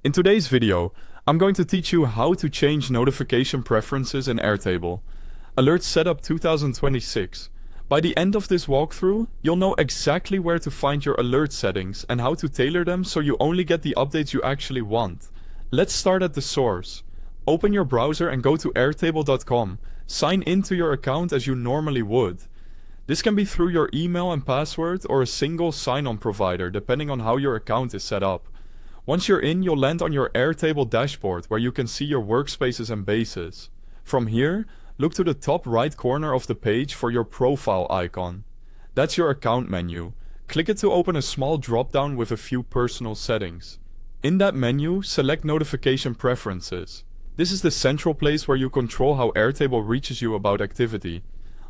In today's video, I'm going to teach you how to change notification preferences in Airtable. Alert Setup 2026. By the end of this walkthrough, you'll know exactly where to find your alert settings and how to tailor them so you only get the updates you actually want. Let's start at the source. Open your browser and go to airtable.com. Sign into your account as you normally would. This can be through your email and password or a single sign-on provider depending on how your account is set up. Once you're in, you'll land on your Airtable dashboard where you can see your workspaces and bases. From here, look to the top right corner of the page for your profile icon. That's your account menu. Click it to open a small drop-down with a few personal settings. In that menu, select Notification Preferences. This is the central place where you control how Airtable reaches you about activity.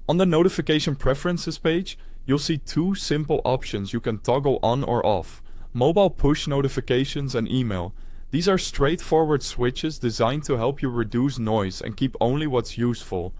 On the Notification Preferences page, you'll see two simple options you can toggle on or off. Mobile push notifications and email. These are straightforward switches designed to help you reduce noise and keep only what's useful.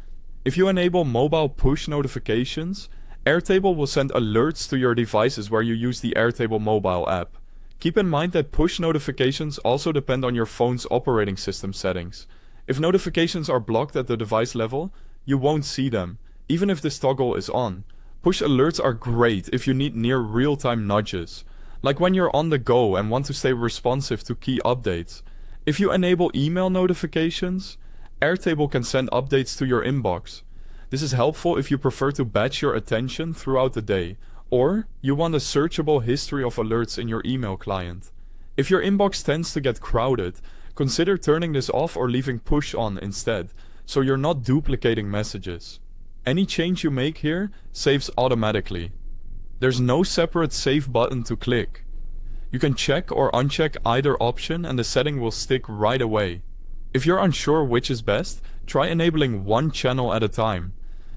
If you enable mobile push notifications, Airtable will send alerts to your devices where you use the Airtable mobile app. Keep in mind that push notifications also depend on your phone's operating system settings. If notifications are blocked at the device level, you won't see them, even if this toggle is on. Push alerts are great if you need near real-time nudges, like when you're on the go and want to stay responsive to key updates. If you enable email notifications, Airtable can send updates to your inbox. This is helpful if you prefer to batch your attention throughout the day, or you want a searchable history of alerts in your email client. If your inbox tends to get crowded, consider turning this off or leaving push on instead, so you're not duplicating messages. Any change you make here saves automatically. There's no separate save button to click. You can check or uncheck either option and the setting will stick right away. If you're unsure which is best, try enabling one channel at a time.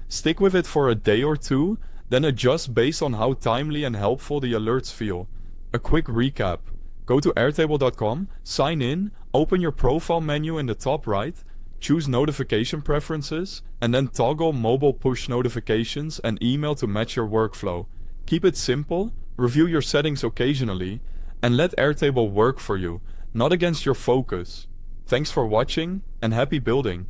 Stick with it for a day or two, then adjust based on how timely and helpful the alerts feel. A quick recap. Go to airtable.com, sign in, open your profile menu in the top right, choose notification preferences, and then toggle mobile push notifications and email to match your workflow. Keep it simple, review your settings occasionally, and let Airtable work for you, not against your focus. Thanks for watching, and happy building!